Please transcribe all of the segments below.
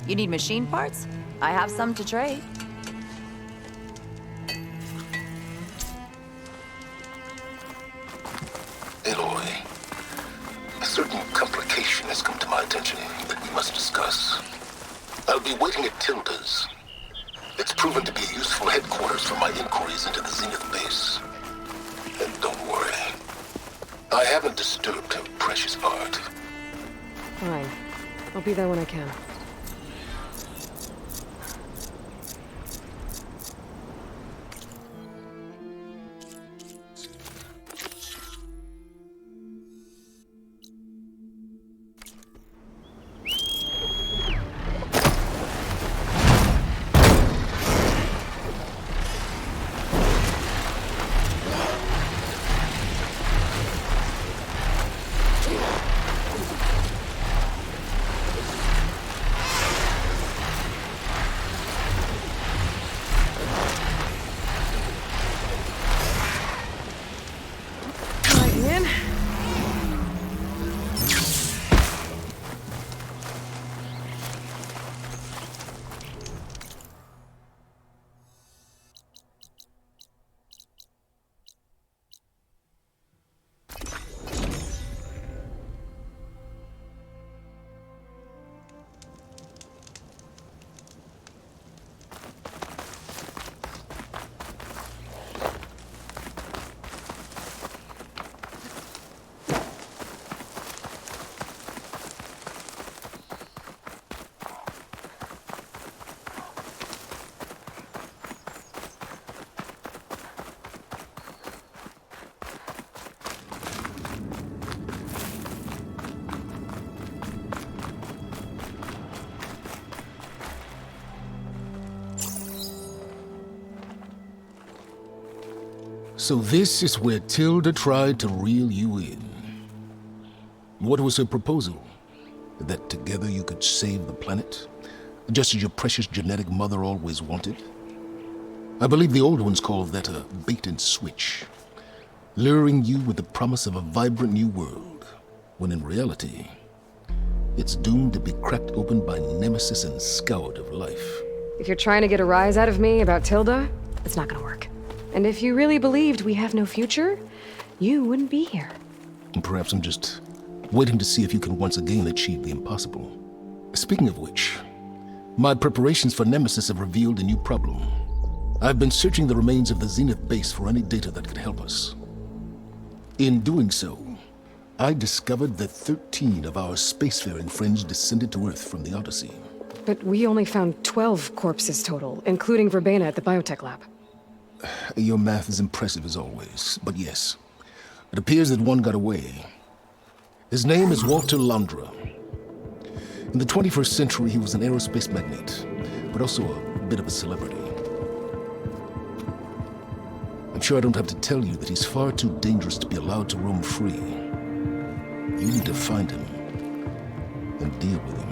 You need machine parts? I have some to trade. Aloy, a certain complication has come to my attention that we must discuss. I'll be waiting at Tilda's. It's proven to be a useful headquarters for my inquiries into the Zenith base. And don't worry, I haven't disturbed her precious art. Fine. I'll be there when I can. So this is where Tilda tried to reel you in. What was her proposal? That together you could save the planet? Just as your precious genetic mother always wanted? I believe the old ones called that a bait and switch. Luring you with the promise of a vibrant new world, when in reality, it's doomed to be cracked open by nemesis and scoured of life. If you're trying to get a rise out of me about Tilda, it's not gonna work. And if you really believed we have no future, you wouldn't be here. And perhaps I'm just waiting to see if you can once again achieve the impossible. Speaking of which, my preparations for Nemesis have revealed a new problem. I've been searching the remains of the Zenith base for any data that could help us. In doing so, I discovered that 13 of our spacefaring friends descended to Earth from the Odyssey. But we only found 12 corpses total, including Verbena at the biotech lab. Your math is impressive as always, but yes, it appears that one got away. His name is Walter Londra. In the 21st century, he was an aerospace magnate, but also a bit of a celebrity. I'm sure I don't have to tell you that he's far too dangerous to be allowed to roam free. You need to find him and deal with him.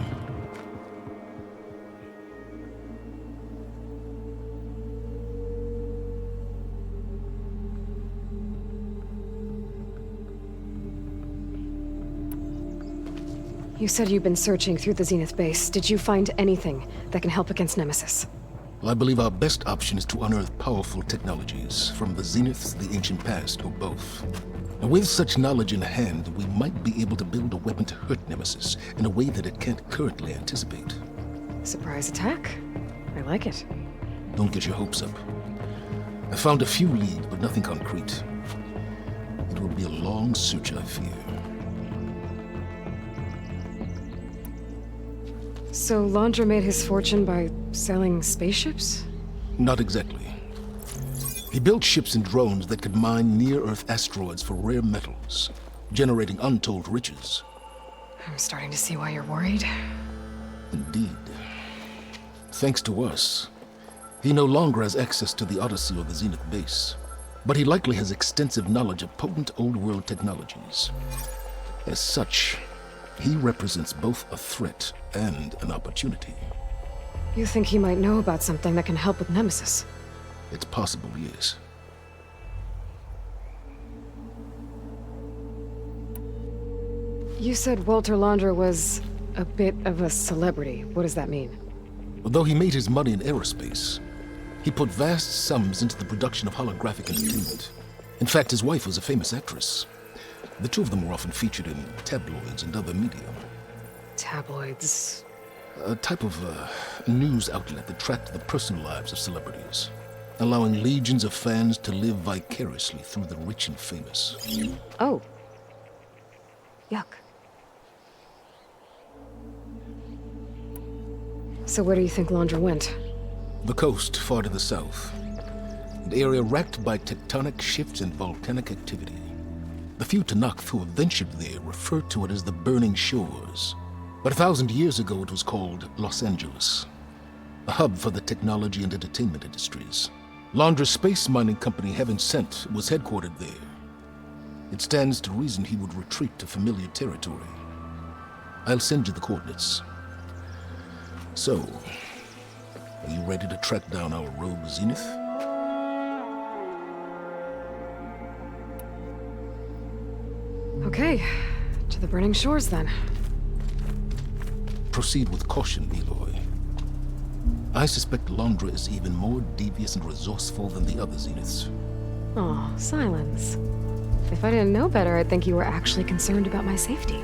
You said you've been searching through the Zenith base. Did you find anything that can help against Nemesis? Well, I believe our best option is to unearth powerful technologies from the Zeniths, the ancient past, or both. And with such knowledge in hand, we might be able to build a weapon to hurt Nemesis in a way that it can't currently anticipate. Surprise attack? I like it. Don't get your hopes up. I found a few leads, but nothing concrete. It will be a long search, I fear. So Londra made his fortune by selling spaceships? Not exactly. He built ships and drones that could mine near-Earth asteroids for rare metals, generating untold riches. I'm starting to see why you're worried. Indeed. Thanks to us, he no longer has access to the Odyssey or the Zenith base, but he likely has extensive knowledge of potent old-world technologies. As such, he represents both a threat and an opportunity. You think he might know about something that can help with Nemesis? It's possible, yes. You said Walter Londra was A bit of a celebrity. What does that mean? Although he made his money in aerospace, he put vast sums into the production of holographic entertainment. In fact, his wife was a famous actress. The two of them were often featured in tabloids and other media. Tabloids. A type of news outlet that tracked the personal lives of celebrities, allowing legions of fans to live vicariously through the rich and famous. Oh. Yuck. So where do you think Londra went? The coast, far to the south. An area racked by tectonic shifts and volcanic activity. The few Tanakh who have ventured there refer to it as the Burning Shores. But 1,000 years ago it was called Los Angeles, a hub for the technology and entertainment industries. Londra's space mining company, Heaven Sent, was headquartered there. It stands to reason he would retreat to familiar territory. I'll send you the coordinates. So, are you ready to track down our rogue Zenith? Okay, to the Burning Shores then. Proceed with caution, Eloy. I suspect Londra is even more devious and resourceful than the other Zeniths. Aw, Silence. If I didn't know better, I'd think you were actually concerned about my safety.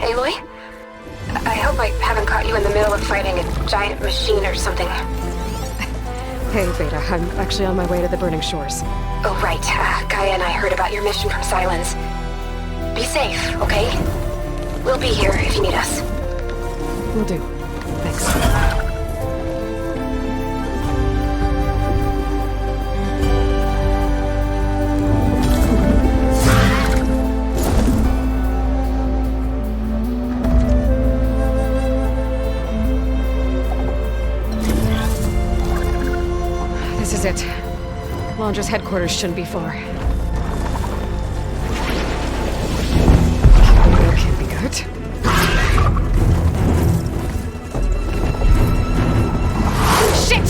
Aloy? I hope I haven't caught you in the middle of fighting a giant machine or something. Hey, Beta, I'm actually on my way to the Burning Shores. Oh, right. Gaia and I heard about your mission from Silence. Be safe, okay? We'll be here if you need us. Will do. Thanks. This is it. Londra's headquarters shouldn't be far. That can't be good. Shit!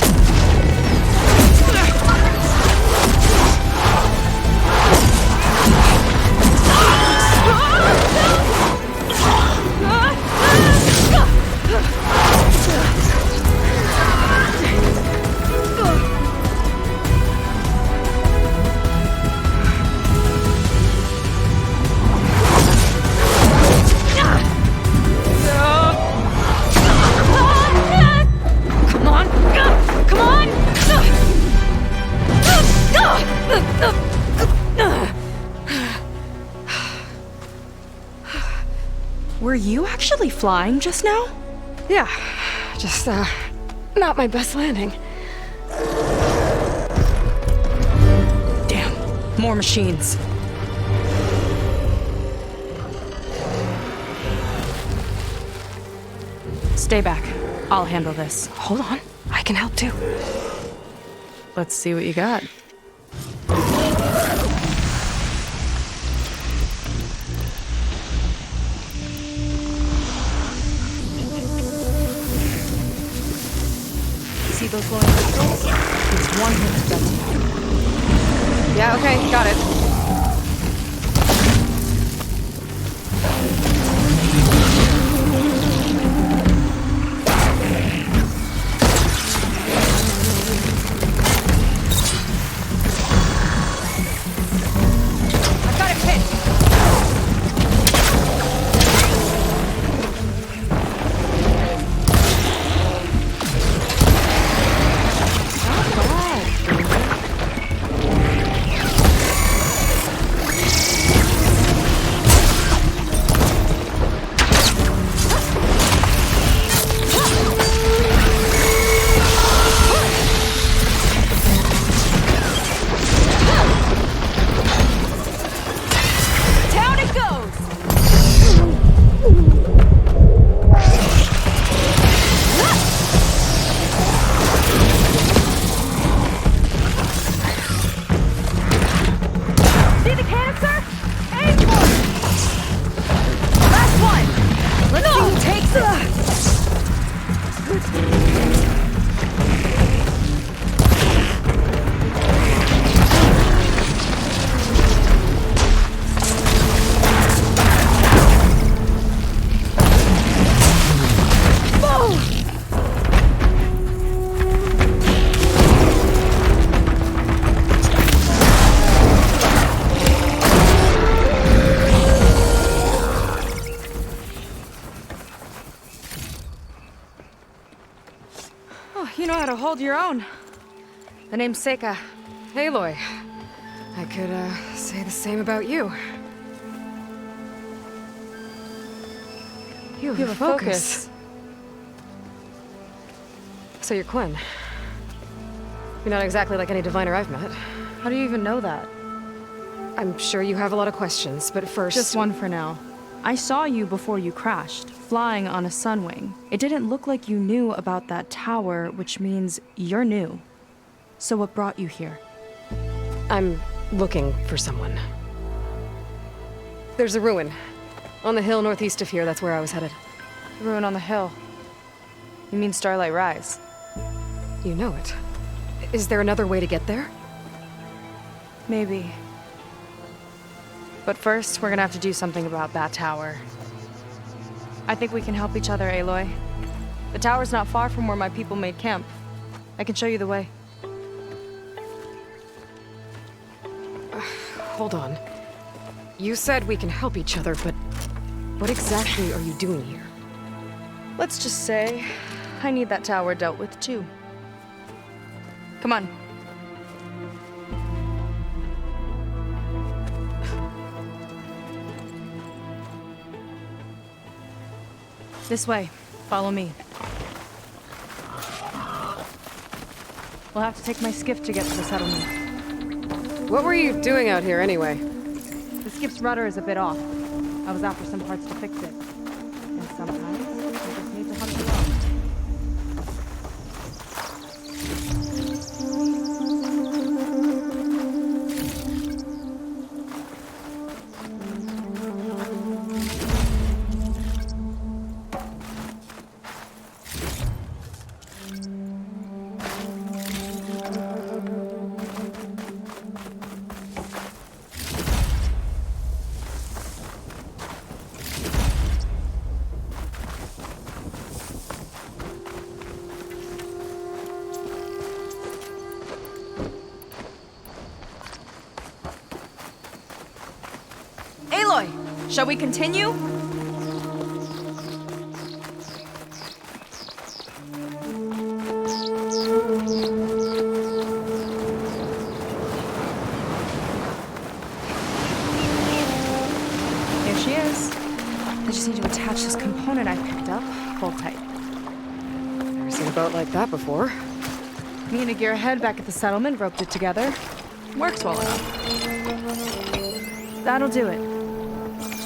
Were you actually flying just now? Yeah, just, not my best landing. Damn, more machines. Stay back. I'll handle this. Hold on, I can help too. Let's see what you got. See those glowing crystals? It's one hit to detonate. Yeah, okay, got it. I've got it pinned. Not bad. world your own. The name's Seika. Aloy. I could, say the same about you. You have a focus. So you're Quinn. You're not exactly like any diviner I've met. How do you even know that? I'm sure you have a lot of questions, but first... Just one for now. I saw you before you crashed, flying on a sunwing. It didn't look like you knew about that tower, which means you're new. So what brought you here? I'm looking for someone. There's a ruin. On the hill northeast of here, that's where I was headed. The ruin on the hill. You mean Starlight Rise? You know it. Is there another way to get there? Maybe. But first, we're gonna have to do something about that tower. I think we can help each other, Aloy. The tower's not far from where my people made camp. I can show you the way. Hold on. You said we can help each other, but what exactly are you doing here? Let's just say, I need that tower dealt with too. Come on. This way. Follow me. We'll have to take my skiff to get to the settlement. What were you doing out here anyway? The skiff's rudder is a bit off. I was after some parts to fix it. And sometimes, you just need to hunt alone. Aloy, shall we continue? Here she is. I just need to attach this component I picked up. Hold tight. Never seen a boat like that before. Me and a gearhead back at the settlement roped it together. Works well enough. That'll do it.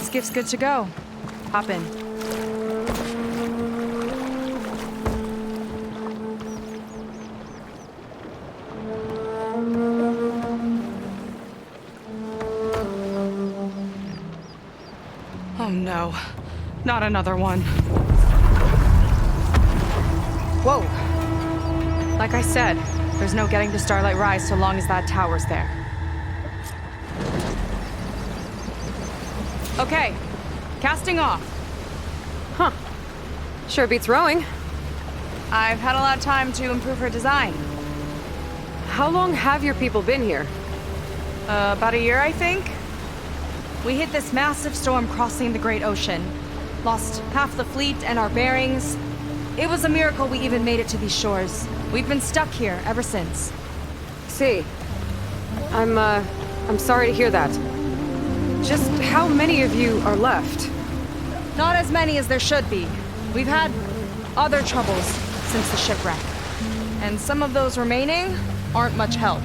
Skiff's good to go. Hop in. Oh no, not another one. Whoa. Like I said, there's no getting to Starlight Rise so long as that tower's there. Okay, casting off. Huh. Sure beats rowing. I've had a lot of time to improve her design. How long have your people been here? About a year, I think. We hit this massive storm crossing the Great Ocean. Lost half the fleet and our bearings. It was a miracle we even made it to these shores. We've been stuck here ever since. See. I'm sorry to hear that. Just how many of you are left? Not as many as there should be. We've had other troubles since the shipwreck. And some of those remaining aren't much help.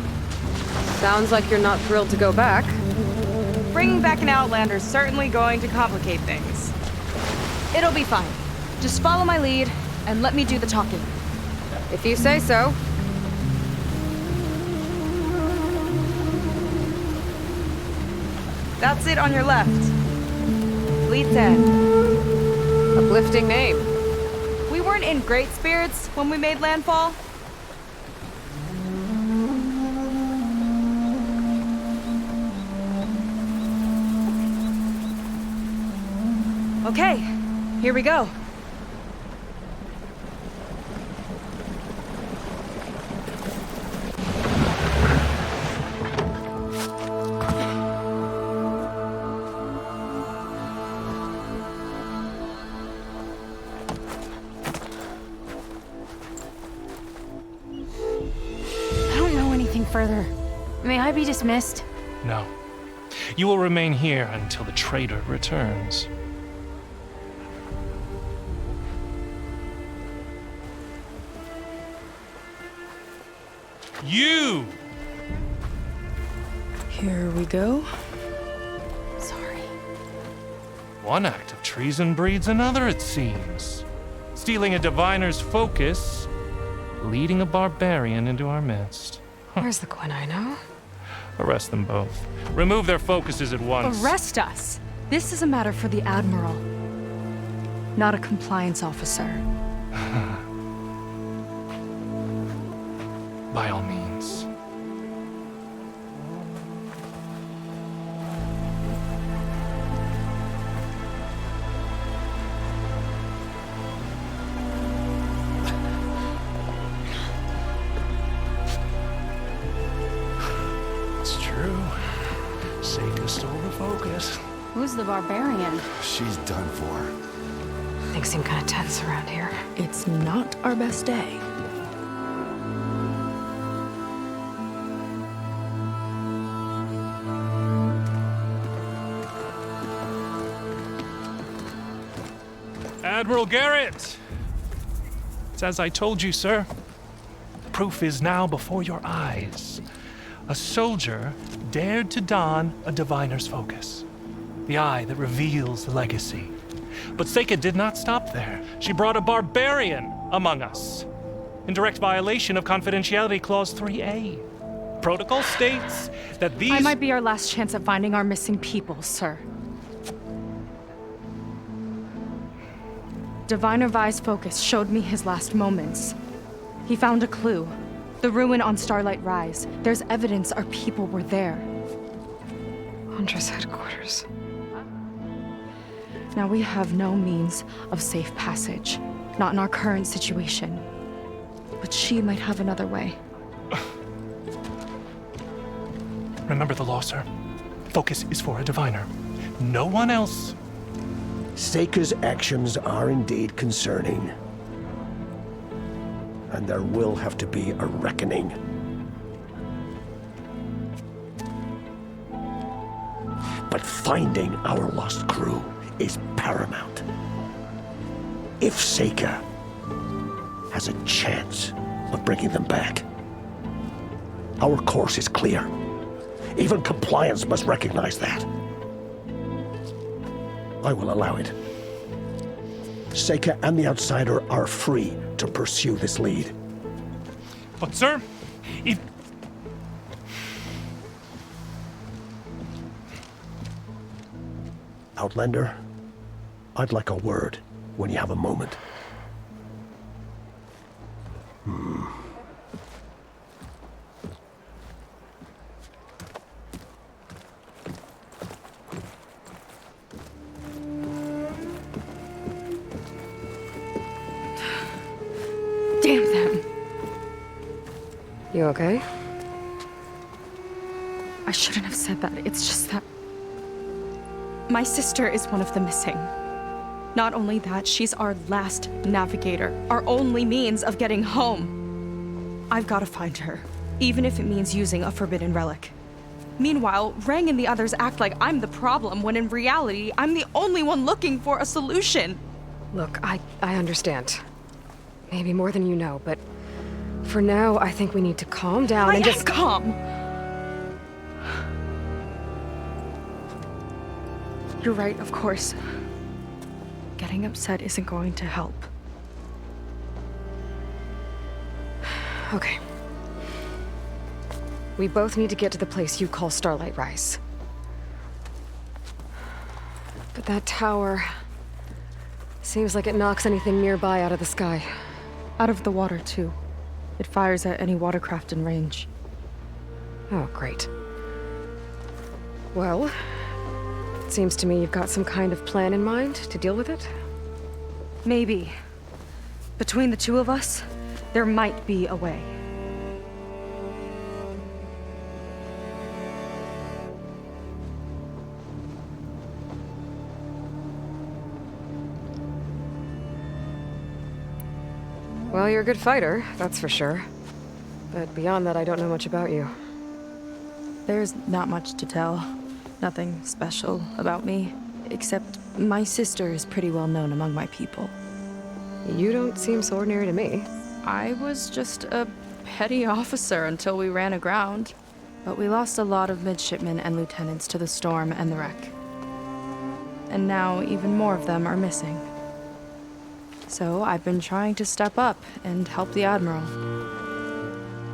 Sounds like you're not thrilled to go back. Bringing back an Outlander's certainly going to complicate things. It'll be fine. Just follow my lead and let me do the talking. If you say so. That's it on your left. Fleet's End. Uplifting name. We weren't in great spirits when we made landfall. Okay, here we go. be dismissed? No. You will remain here until the traitor returns. You! Here we go. Sorry. One act of treason breeds another, it seems. Stealing a diviner's focus, leading a barbarian into our midst. Where's the quinino? Arrest them both. Remove their focuses at once. Arrest us! This is a matter for the Admiral, not a compliance officer. By all means. It's true. Seika stole the focus. Who's the barbarian? She's done for. Things seem kind of tense around here. It's not our best day. Admiral Garrett! It's as I told you, sir. Proof is now before your eyes. A soldier dared to don a diviner's focus. The eye that reveals the legacy. But Seika did not stop there. She brought a barbarian among us. In direct violation of Confidentiality Clause 3A. Protocol states that these... I might be our last chance at finding our missing people, sir. Diviner Vi's focus showed me his last moments. He found a clue. The ruin on Starlight Rise. There's evidence our people were there. Huntress headquarters. Now we have no means of safe passage. Not in our current situation. But she might have another way. Remember the law, sir. Focus is for a diviner. No one else. Seika's actions are indeed concerning. And there will have to be a reckoning. But finding our lost crew is paramount. If Seika has a chance of bringing them back, our course is clear. Even compliance must recognize that. I will allow it. Seika and the Outsider are free to pursue this lead. But, sir, if... Outlander, I'd like a word when you have a moment. Damn them! You okay? I shouldn't have said that. It's just that... my sister is one of the missing. Not only that, she's our last navigator. Our only means of getting home. I've got to find her. Even if it means using a forbidden relic. Meanwhile, Rang and the others act like I'm the problem, when in reality, I'm the only one looking for a solution. Look, I understand. Maybe more than you know, but for now, I think we need to calm down I and am just... calm! You're right, of course. Getting upset isn't going to help. Okay. We both need to get to the place you call Starlight Rise. But that tower... seems like it knocks anything nearby out of the sky. Out of the water, too. It fires at any watercraft in range. Oh, great. Well, it seems to me you've got some kind of plan in mind to deal with it. Maybe. Between the two of us, there might be a way. Well, you're a good fighter, that's for sure. But beyond that, I don't know much about you. There's not much to tell. Nothing special about me, except my sister is pretty well known among my people. You don't seem so ordinary to me. I was just a petty officer until we ran aground. But we lost a lot of midshipmen and lieutenants to the storm and the wreck. And now even more of them are missing. So I've been trying to step up and help the Admiral.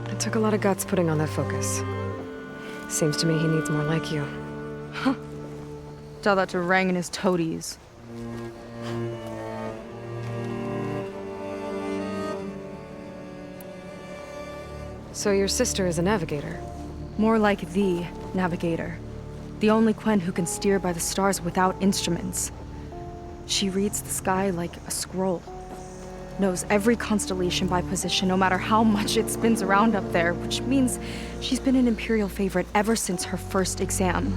It took a lot of guts putting on that focus. Seems to me he needs more like you. Tell that to Rang and his toadies. So your sister is a navigator? More like the navigator. The only Quen who can steer by the stars without instruments. She reads the sky like a scroll. Knows every constellation by position, no matter how much it spins around up there, which means she's been an Imperial favorite ever since her first exam.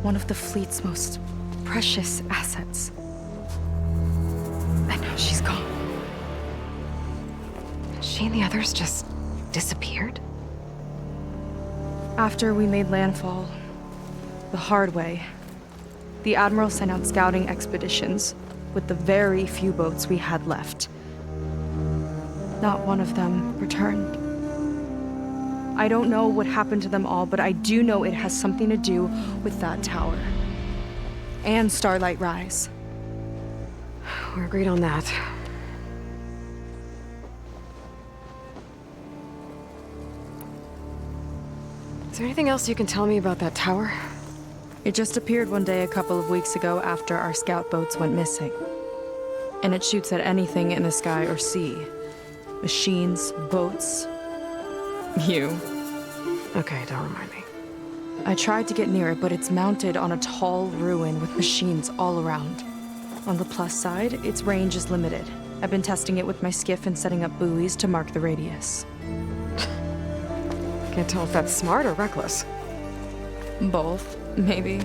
One of the fleet's most precious assets. And now she's gone. She and the others just disappeared? After we made landfall, the hard way, the Admiral sent out scouting expeditions with the very few boats we had left. Not one of them returned. I don't know what happened to them all, but I do know it has something to do with that tower. And Starlight Rise. We're agreed on that. Is there anything else you can tell me about that tower? It just appeared one day a couple of weeks ago after our scout boats went missing. And it shoots at anything in the sky or sea. Machines, boats, you. Okay, don't remind me. I tried to get near it, but it's mounted on a tall ruin with machines all around. On the plus side, its range is limited. I've been testing it with my skiff and setting up buoys to mark the radius. Can't tell if that's smart or reckless. Both, maybe.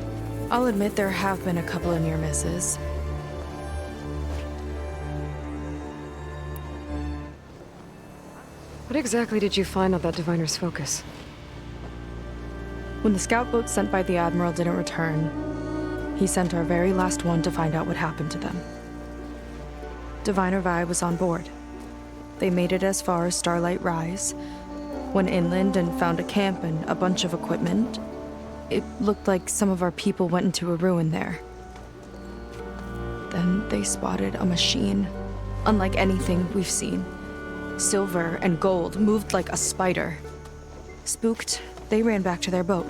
I'll admit there have been a couple of near misses. What exactly did you find on that diviner's focus? When the scout boat sent by the Admiral didn't return, he sent our very last one to find out what happened to them. Diviner Vi was on board. They made it as far as Starlight Rise, went inland and found a camp and a bunch of equipment. It looked like some of our people went into a ruin there. Then they spotted a machine, unlike anything we've seen. Silver and gold, moved like a spider. Spooked, they ran back to their boat.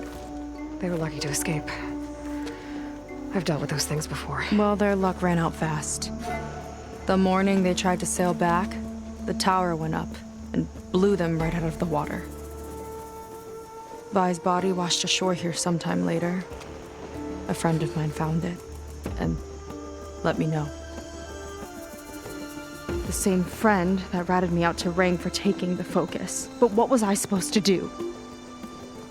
They were lucky to escape. I've dealt with those things before. Well, their luck ran out fast. The morning they tried to sail back, the tower went up and blew them right out of the water. Vi's body washed ashore here sometime later. A friend of mine found it and let me know. The same friend that ratted me out to Rang for taking the focus. But what was I supposed to do?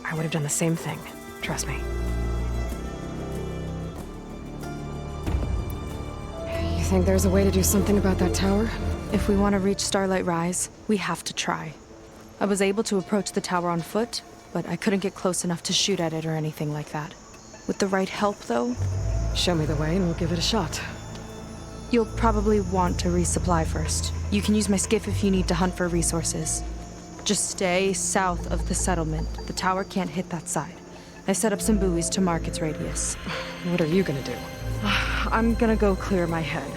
I would have done the same thing. Trust me. You think there's a way to do something about that tower? If we want to reach Starlight Rise, we have to try. I was able to approach the tower on foot, but I couldn't get close enough to shoot at it or anything like that. With the right help, though, Show me the way and we'll give it a shot. you'll probably want to resupply first. You can use my skiff if you need to hunt for resources. Just stay south of the settlement. The tower can't hit that side. I set up some buoys to mark its radius. What are you gonna do? I'm gonna go clear my head.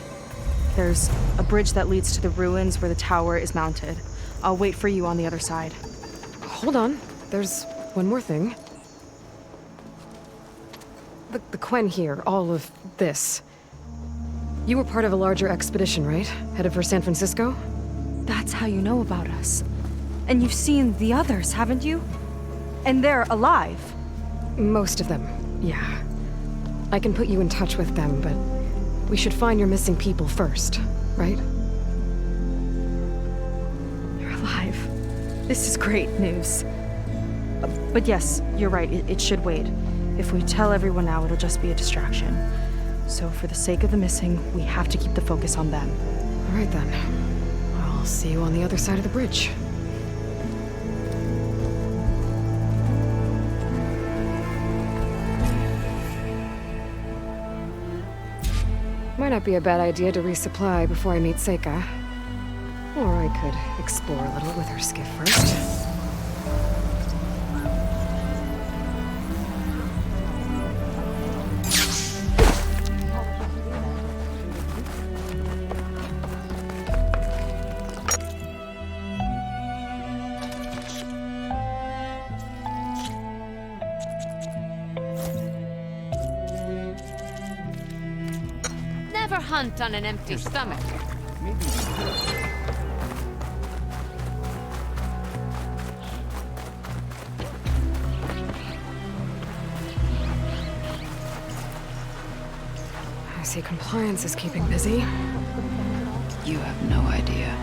There's a bridge that leads to the ruins where the tower is mounted. I'll wait for you on the other side. Hold on. There's one more thing. The Quen here, all of this. You were part of a larger expedition, right? Headed for San Francisco? That's how you know about us. And you've seen the others, haven't you? And they're alive. Most of them, yeah. I can put you in touch with them, but we should find your missing people first, right? They're alive. This is great news. But yes, you're right, it should wait. If we tell everyone now, it'll just be a distraction. So for the sake of the missing, we have to keep the focus on them. All right then. I'll see you on the other side of the bridge. Might not be a bad idea to resupply before I meet Seika. Or I could explore a little with her skiff first. Never hunt on an empty stomach. I see compliance is keeping busy. You have no idea.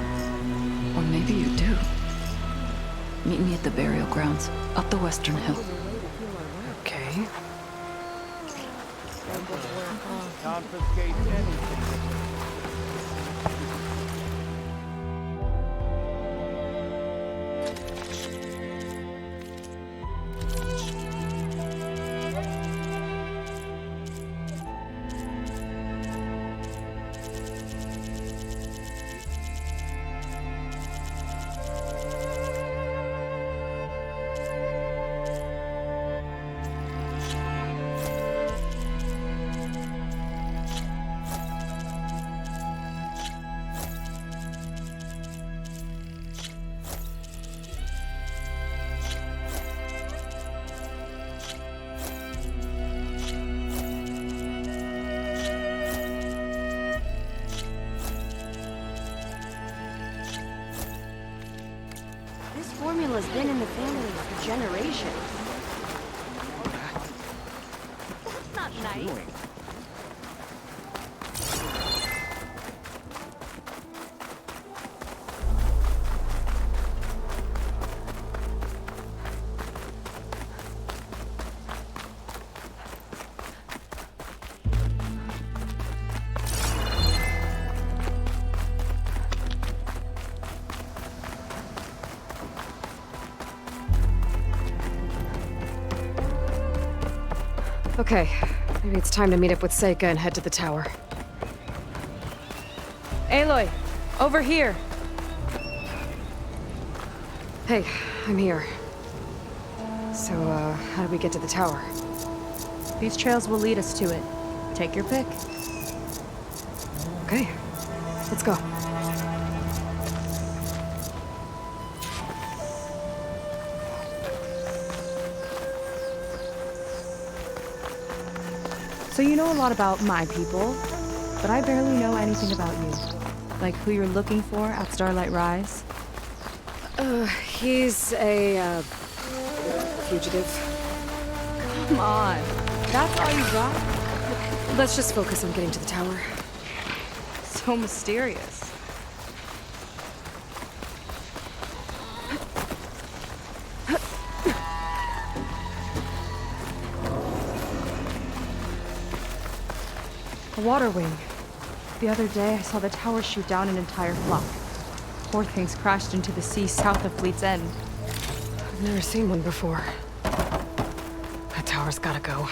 Or maybe you do. Meet me at the burial grounds, up the western hill. Okay. Confiscate anything. This formula's been in the family for generations. That's not nice. Okay, maybe it's time to meet up with Seika and head to the tower. Aloy, over here. Hey, I'm here. So, how do we get to the tower? These trails will lead us to it. Take your pick. Okay, let's go. So you know a lot about my people, but I barely know anything about you. Like who you're looking for at Starlight Rise. He's a, fugitive. Come on, that's all you got? Let's just focus on getting to the tower. So mysterious. A water wing. The other day, I saw the tower shoot down an entire flock. Poor things crashed into the sea south of Fleet's End. I've never seen one before. That tower's gotta go.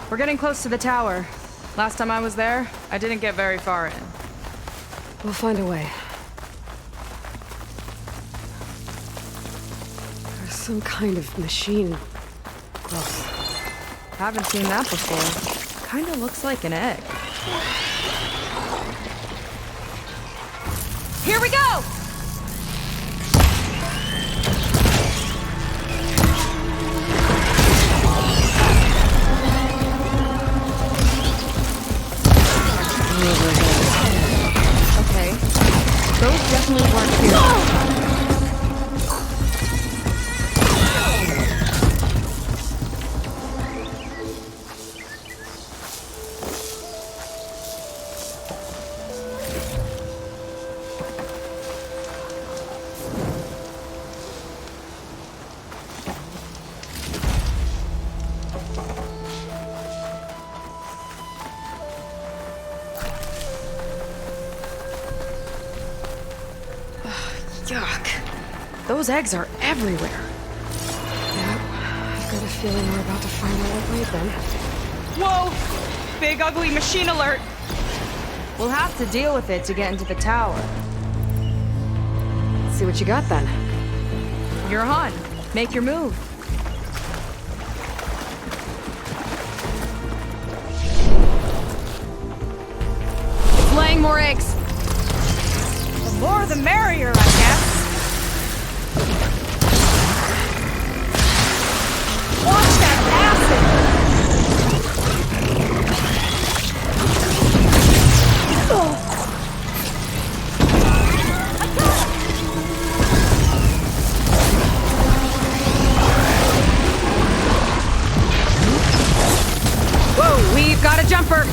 We're getting close to the tower. Last time I was there, I didn't get very far in. We'll find a way. There's some kind of machine. Gross. Haven't seen that before. Kinda looks like an egg. Here we go! Okay. Those definitely weren't here. Yuck. Those eggs are everywhere. Yep, I've got a feeling we're about to find out what made them. Whoa! Big ugly machine alert! We'll have to deal with it to get into the tower. Let's see what you got then. You're on. Make your move. Laying more eggs. The more the merrier, I guess. Watch that acid! Whoa, we've got a jumper.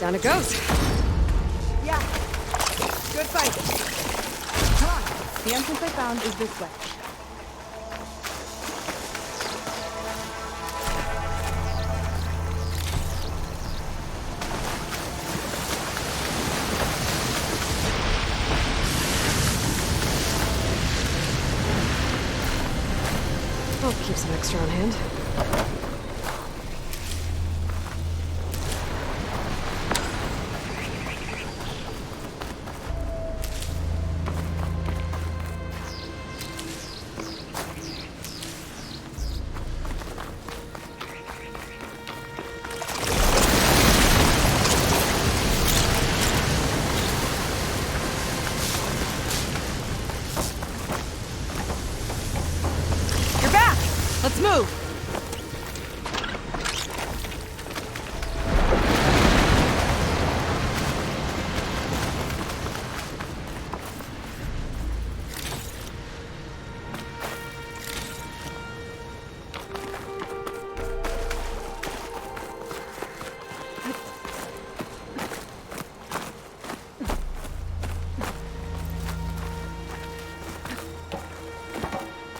Down it goes. Yeah. Good fight. Come on. The entrance I found is this way. extra on hand. You're back! Let's move!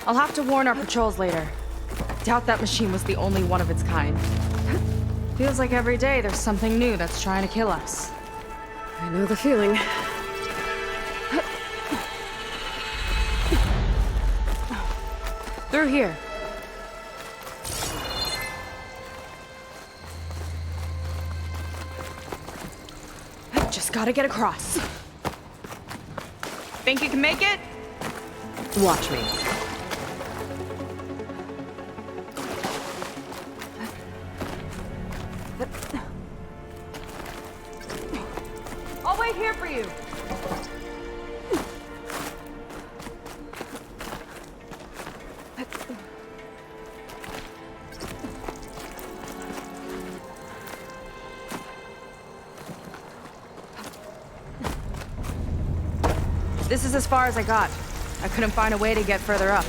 I'll have to warn our patrols later. Doubt that machine was the only one of its kind. Feels like every day there's something new that's trying to kill us. I know the feeling. Through here. Just gotta get across. Think you can make it? Watch me. I'll wait here for you. This is as far as I got. I couldn't find a way to get further up.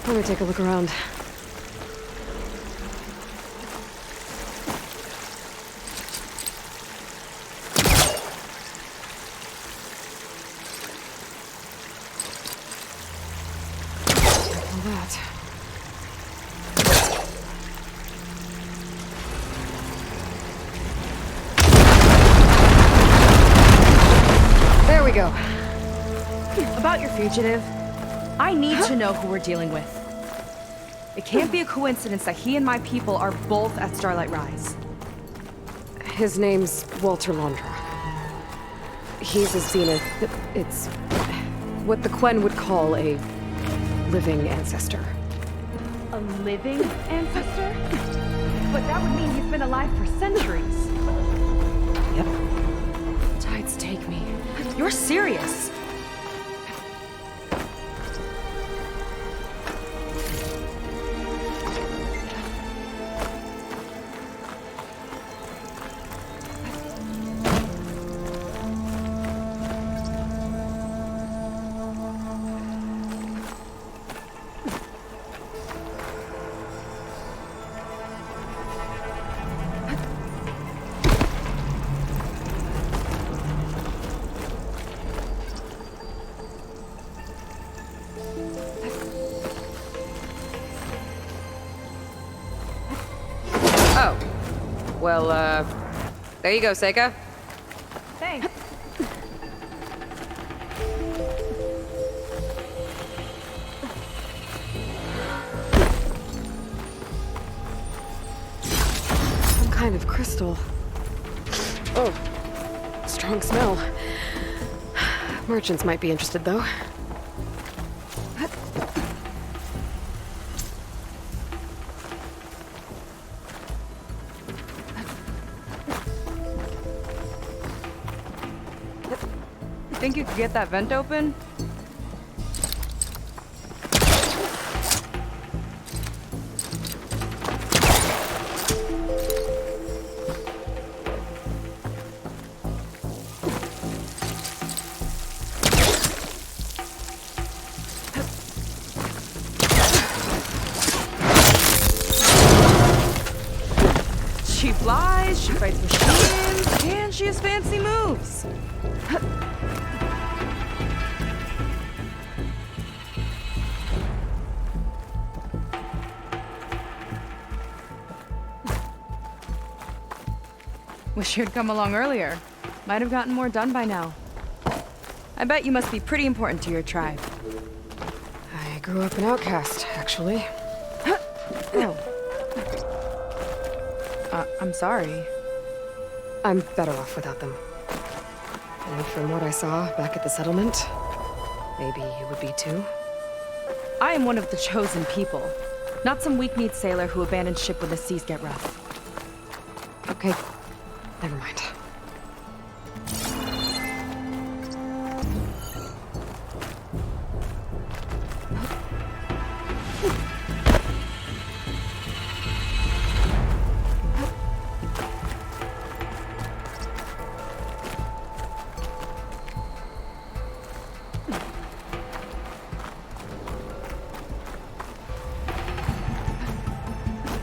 Let me take a look around. That. There we go. About your fugitive, I need to know who we're dealing with. It can't be a coincidence that he and my people are both at Starlight Rise. His name's Walter Londra. He's a Zenith. It's what the Quen would call a living ancestor. A living ancestor? But that would mean he's been alive for centuries. Yep. Tides take me. You're serious. Oh. Well, there you go, Seika. Thanks. Some kind of crystal. Oh. Strong smell. Merchants might be interested, though. Think you could get that vent open? She flies, she fights machines, and she has fancy moves. Wish you'd come along earlier. Might have gotten more done by now. I bet you must be pretty important to your tribe. I grew up an outcast, actually. I'm sorry. I'm better off without them. And from what I saw back at the settlement, maybe you would be too. I am one of the chosen people, not some weak-kneed sailor who abandoned ship when the seas get rough. Okay, never mind.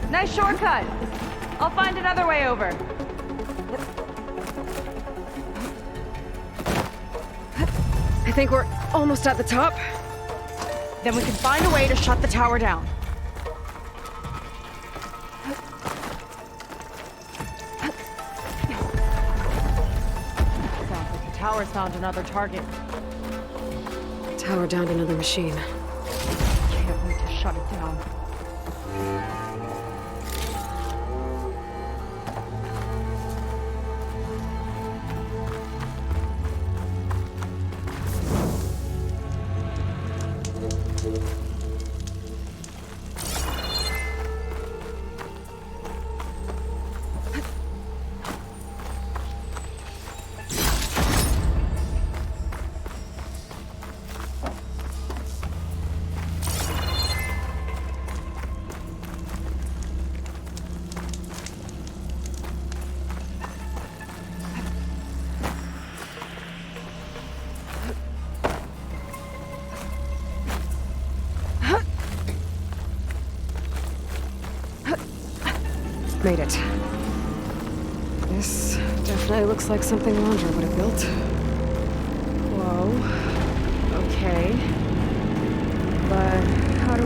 Nice shortcut. I'll find another way over. I think we're almost at the top. Then we can find a way to shut the tower down. Sounds like the tower's found another target. Tower downed another machine. Can't wait to shut it down. Made it. This definitely looks like something Londra would have built. Whoa. Okay. But how do...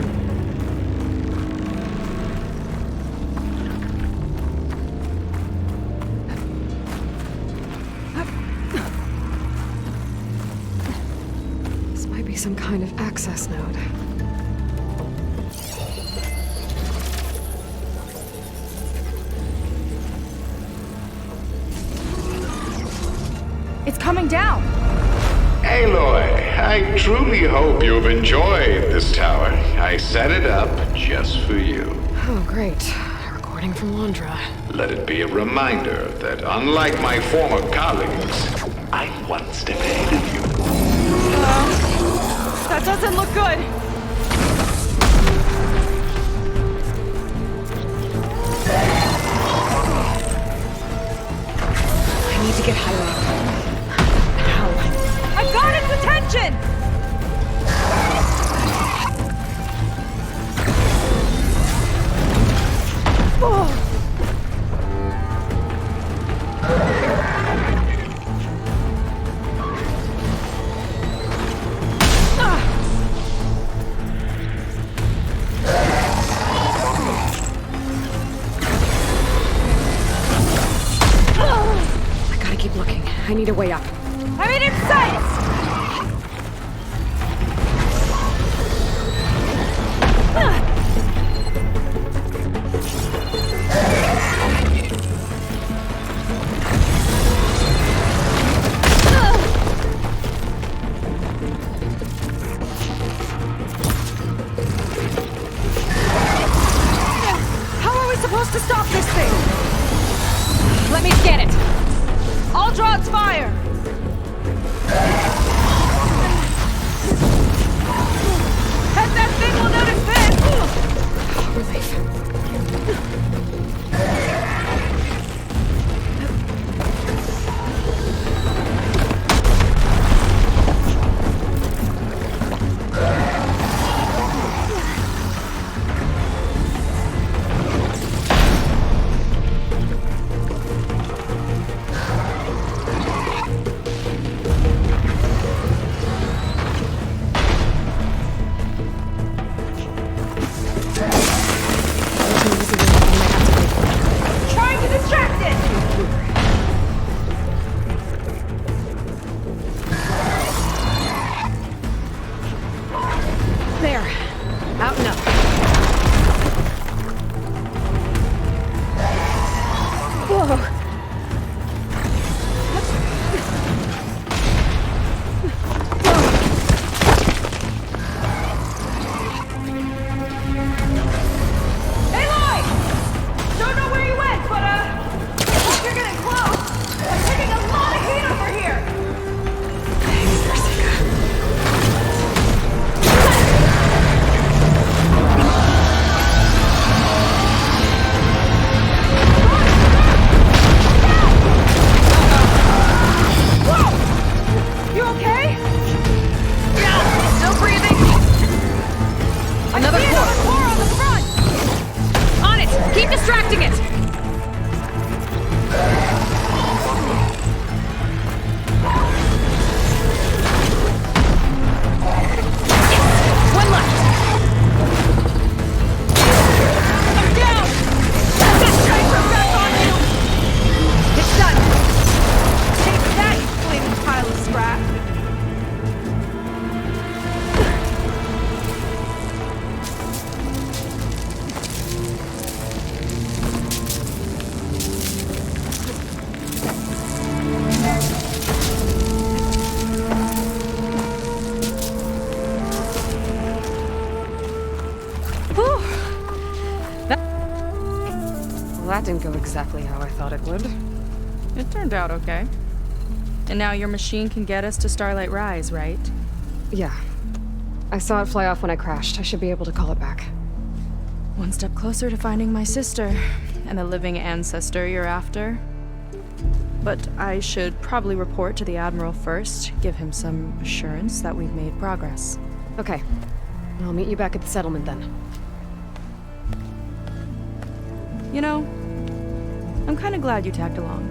This might be some kind of access node. It's coming down! Aloy, I truly hope you've enjoyed this tower. I set it up just for you. Oh, great. A recording from Londra. Let it be a reminder that unlike my former colleagues, I'm one step ahead of you. That doesn't look good! I need to get higher up. I've got its attention! I gotta keep looking. I need a way up. I mean, it's sight! How are we supposed to stop this thing? Let me scan it. I'll draw its fire. And that thing will notice this! Relief. distracting it! One left! I'm down! This tracer back on you! It's done! Take that, you flaming pile of scrap! Well, that didn't go exactly how I thought it would. It turned out okay. And now your machine can get us to Starlight Rise, right? Yeah. I saw it fly off when I crashed. I should be able to call it back. One step closer to finding my sister and the living ancestor you're after. But I should probably report to the Admiral first, give him some assurance that we've made progress. Okay. I'll meet you back at the settlement then. You know, I'm kind of glad you tagged along.